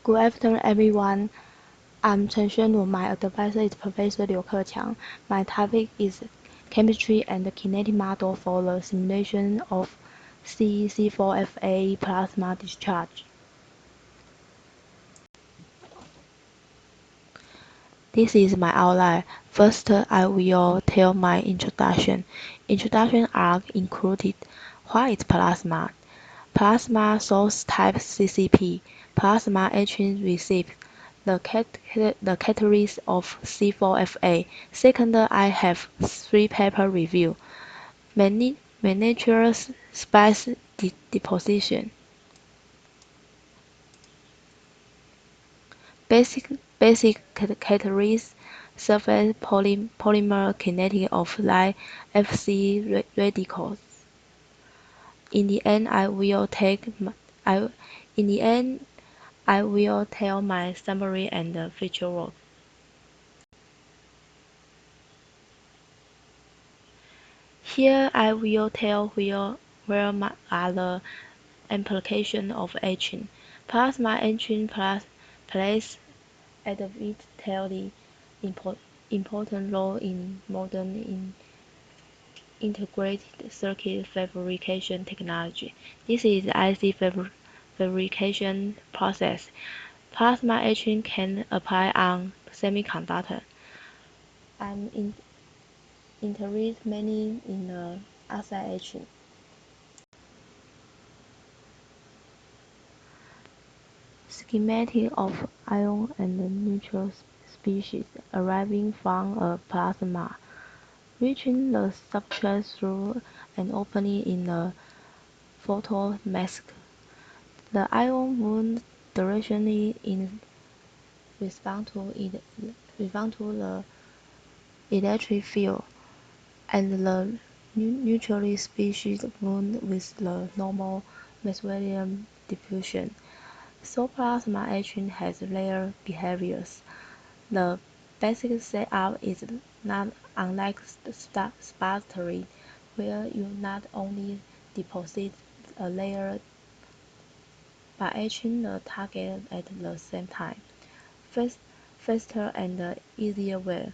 Good afternoon, everyone. I'm Chen宣汝. My advisor is Professor Liu Keqiang. My topic is chemistry and kinetic model for the simulation of C4FA plasma discharge. This is my outline. First, I will tell my introduction. Introduction are included. What is plasma? Plasma source type CCP. Plasma etching receipt. The categories of C4FA. Second, I have 3 paper review. Miniature spice deposition. Basic categories: surface polymer kinetic of light Fc radicals. In the end, I will tell my summary and feature work. Here I will tell where are the applications of etching. Plasma etching plays a vitally important role in modern integrated circuit fabrication technology. This is IC fabrication process. Plasma etching can apply on semiconductor. I'm interested mainly in the oxide etching. Schematic of ion and neutral species arriving from a plasma, reaching the substrate through an opening in the photomask. The ion moves directionally in response to the electric field, and the neutral species move with the normal Maxwellian diffusion. So plasma etching has layer behaviors. The basic setup is not unlike sputtering, where you not only deposit a layer but etching the target at the same time. Faster and easier way.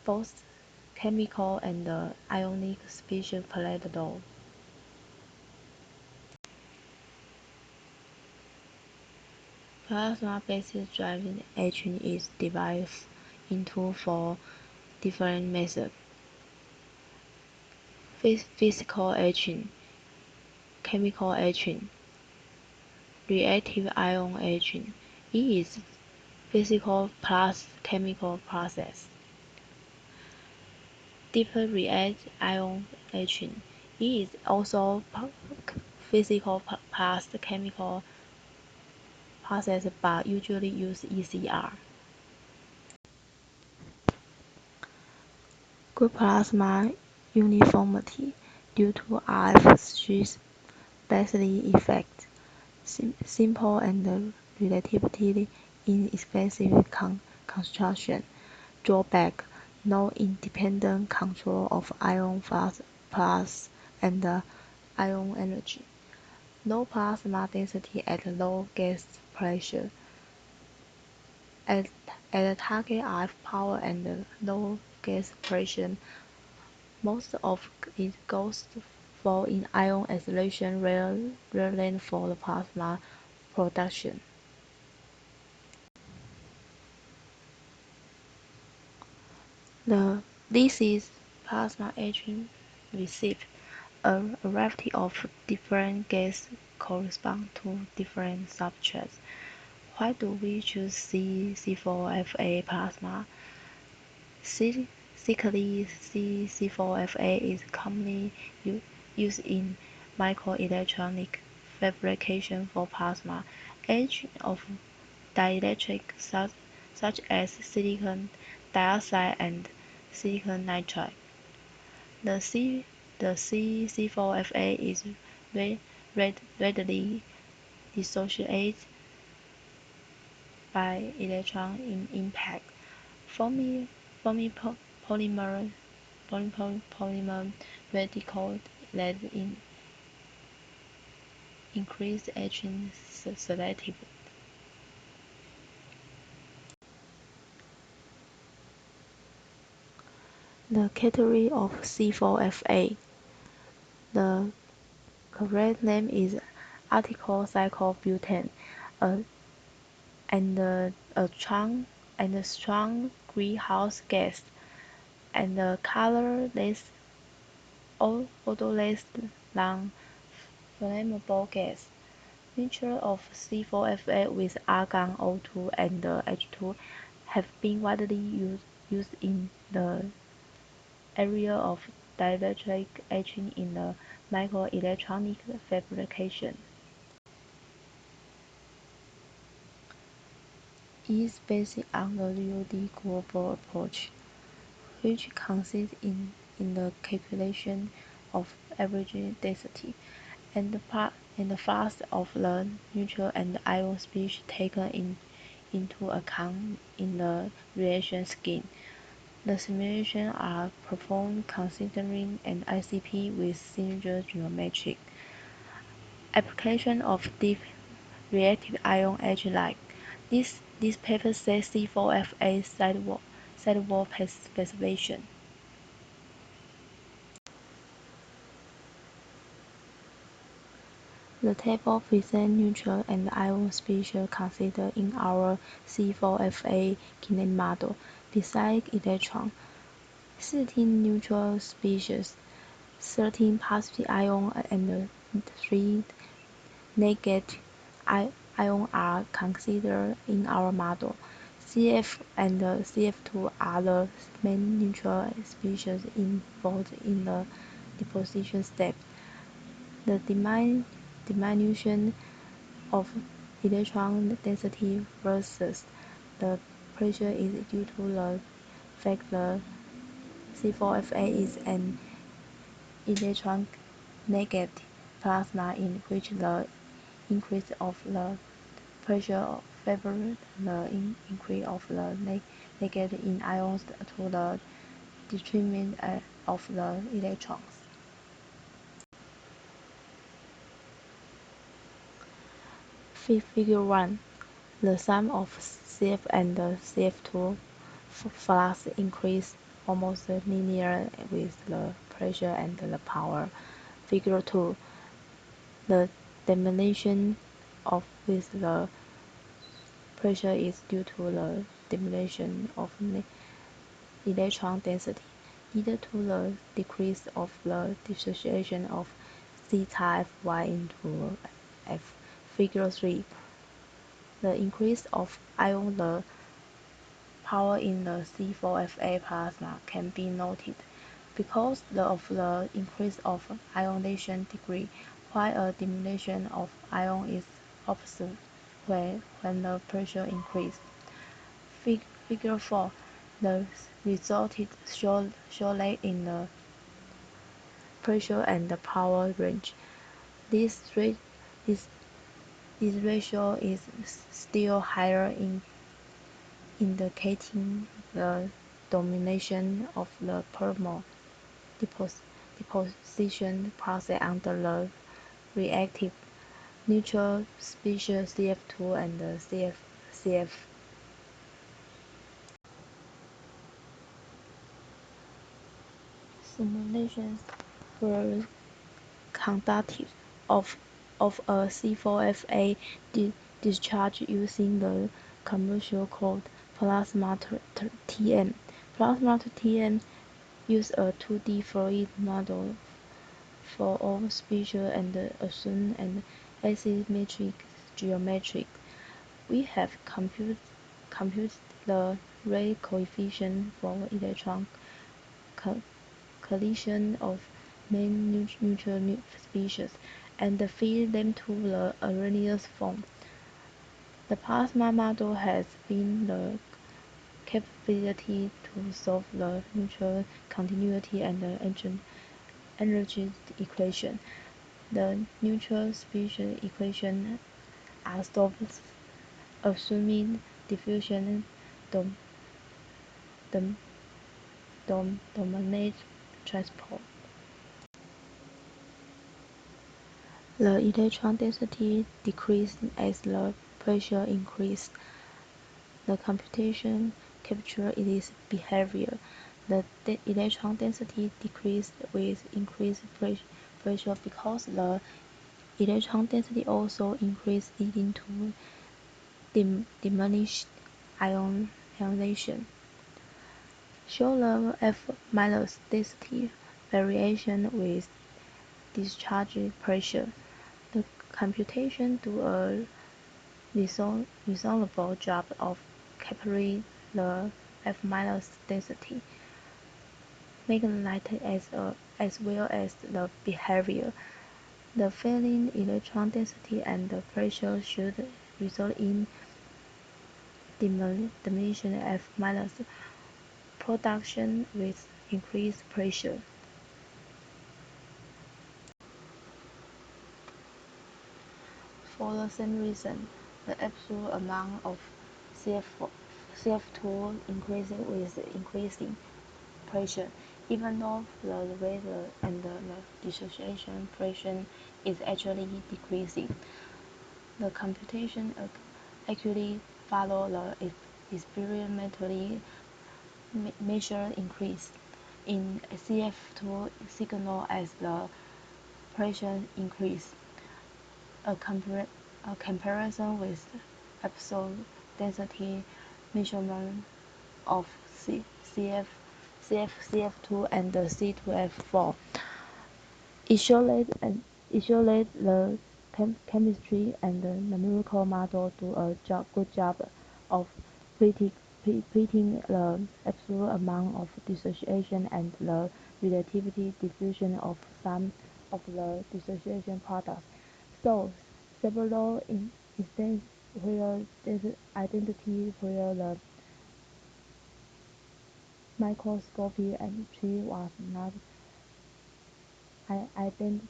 Both chemical and ionic species play the role. Plasma-based driving etching is divided into 4 different methods: physical etching, chemical etching, reactive ion etching. It is physical plus chemical process. Deeper reactive ion etching. It is also physical plus chemical process but usually use ECR. Good plasma uniformity due to RF Basely effect. Simple and relatively inexpensive construction. Drawback: no independent control of ion flux and ion energy. No plasma density at low gas pressure. At target RF power and low gas pressure, most of it goes for in ion isolation rather than for the plasma production. This is plasma etching receipt. A variety of different gases correspond to different substrates. Why do we choose C4FA plasma? Cyclically, C4FA is commonly used in microelectronic fabrication for plasma etching of dielectric such as silicon dioxide and silicon nitride. The C4FA is readily dissociated by electron impact, forming polymer radicals that increase etching selectivity. The category of C4Fa. The correct name is article cyclobutane, and a strong greenhouse gas, and a colorless, odorless, non-flammable gas. Mixture of C4Fa with argon, O2, and H2 have been widely used in the area of dielectric etching in the microelectronic fabrication. It is based on the UD global approach, which consists in the calculation of average density and the fast of the neutral and ion species taken into account in the reaction scheme. The simulations are performed considering an ICP with similar geometry. Application of deep reactive ion etch like this paper says C4Fa sidewall specification. The table presents neutral and ion species considered in our C4Fa kinetic model. Besides electron, 14 neutral species, 13 positive ion, and 3 negative ion are considered in our model. Cf and Cf2 are the main neutral species involved in the deposition step. The diminution of electron density versus the pressure is due to the fact that C4Fa is an electron negative plasma in which the increase of the pressure favors the increase of the negative in ions to the detriment of the electrons. Figure 1. The sum of Cf and Cf2 flux increase almost linear with the pressure and the power. Figure 2. The diminution of with the pressure is due to the diminution of electron density, leading to the decrease of the dissociation of theta Fy into F. Figure 3. The increase of ion the power in the C4Fa plasma can be noted because of the increase of ionization degree, while a diminution of ion is observed when the pressure increases. Figure 4. The result surely in the pressure and the power range. This ratio is still higher, indicating the domination of the thermal deposition process under the reactive neutral species Cf2 and Cf. Simulations were conducted of a C4Fa discharge using the commercial code plasma TM. Plasma TM use a 2D fluid model for all species and assume an asymmetric geometry. We have computed the rate coefficient for electron collision of main neutral species and feed them to the Arrhenius form. The plasma model has been the capability to solve the neutral continuity and energy equation. The neutral species equation are solved assuming diffusion dominate transport. The electron density decreased as the pressure increased. The computation captures its behavior. the electron density decreased with increased pressure because the electron density also increased, leading to diminished ionization. Show the F- density variation with discharge pressure. The computation do a reasonable job of capturing the F- density, magnetic as well as the behavior. The falling electron density and the pressure should result in diminution of F- production with increased pressure. For the same reason, the absolute amount of CF2 increases with increasing pressure, even though the rate and the dissociation pressure is actually decreasing. The computation accurately follow the experimentally measured increase in CF2 signal as the pressure increase. A comparison with absolute density measurement of CF2 and the C2F4 isolate the chemistry and the numerical model do a good job of predicting the absolute amount of dissociation and the relativity diffusion of some of the dissociation products. So, several instances where this identity where the microscopy entry was not identified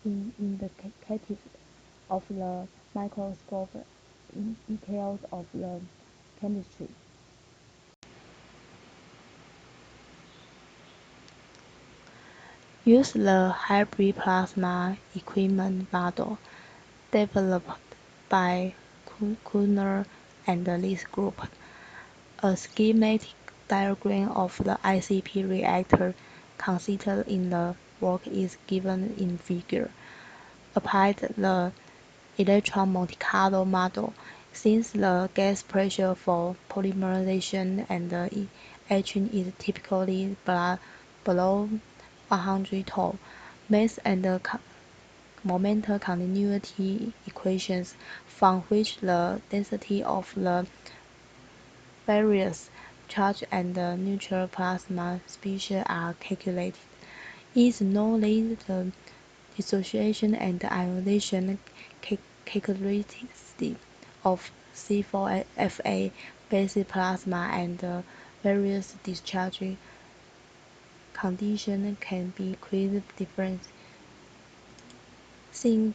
indicative of the microscope in details of the chemistry. Use the hybrid plasma equipment model developed by Kuhner and this group. A schematic diagram of the ICP reactor considered in the work is given in figure. Applied the electron Monte Carlo model, since the gas pressure for polymerization and the etching is typically below 100 torr, mass and momentum continuity equations from which the density of the various charged and neutral plasma species are calculated. It is known that the dissociation and ionization characteristics of C4Fa based plasma and various discharge conditions can be quite different. Seeing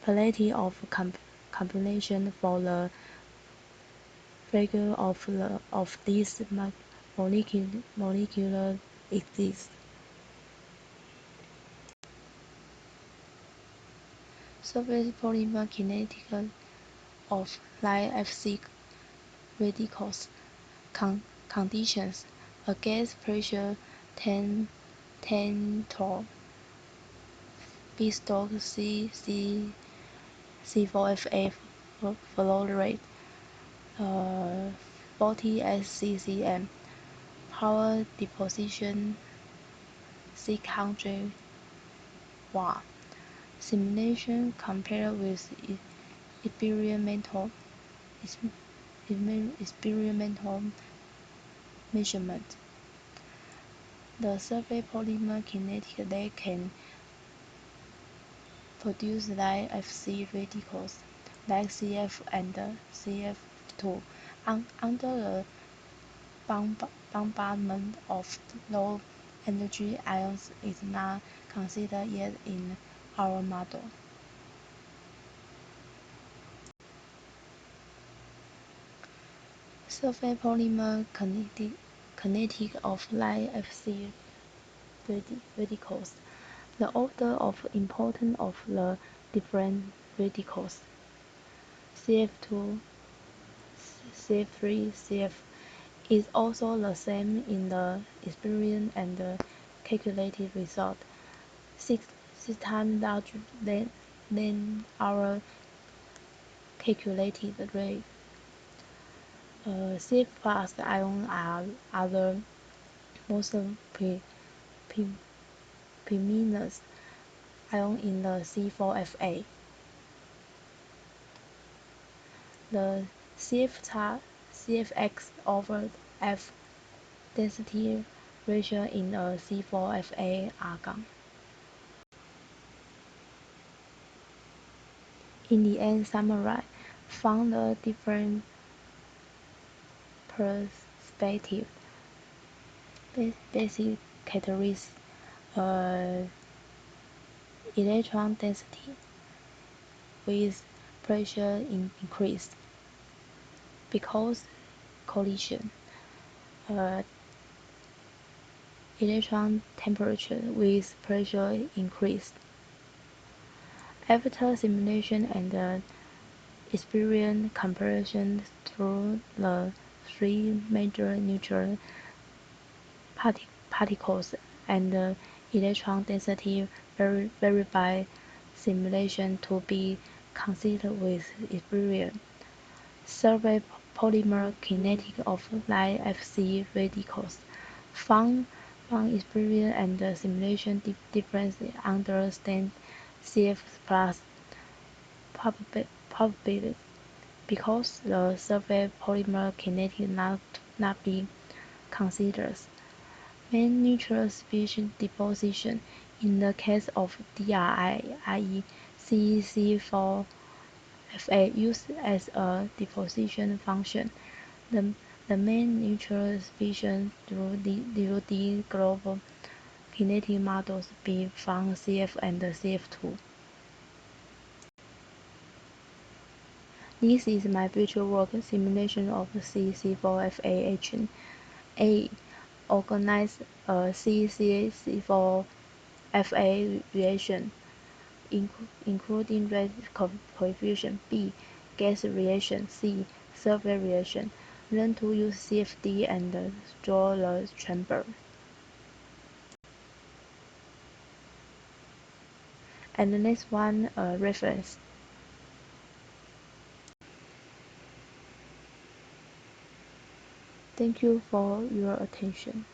plenty of combination for the figure of this molecule exists. Surface polymer kinetic of light Fc radicals conditions. A gas pressure 10 torr. Bestock C4Fa flow rate 40 SCCM. Power deposition 600 watt. Simulation compared with experimental measurement. The surface polymer kinetic they can produce light Fc radicals like CF and CF2 under the bombardment of low energy ions is not considered yet in our model. Surface polymer kinetic of light Fc radicals. The order of importance of the different radicals. CF2, CF3 CF is also the same in the experience and the calculated result, six times larger than our calculated rate. CF plus ions are the most predominant ion in the C4Fa. The CFX over F density ratio in a C4Fa argon. In the end, summarize, found the different perspective, basic characteristics, electron density with pressure increase because collision, electron temperature with pressure increase. After simulation and experience comparison through the three major neutral particles and electron density vary by simulation to be considered with experience. Survey polymer kinetic of light Fc radicals. Found experience and simulation difference understand CF plus probability because the survey polymer kinetic not be considered. Main neutral species deposition in the case of DRI, i.e. CC4Fa used as a deposition function. The main neutral species through the global kinetic models be found CF and CF2. This is my future work simulation of CC4Fa agent. A. Organize a CC4Fa reaction, including rate coefficient. B. Gas reaction. C. Surface reaction. Learn to use CFD and draw the chamber. And the next one, reference. Thank you for your attention.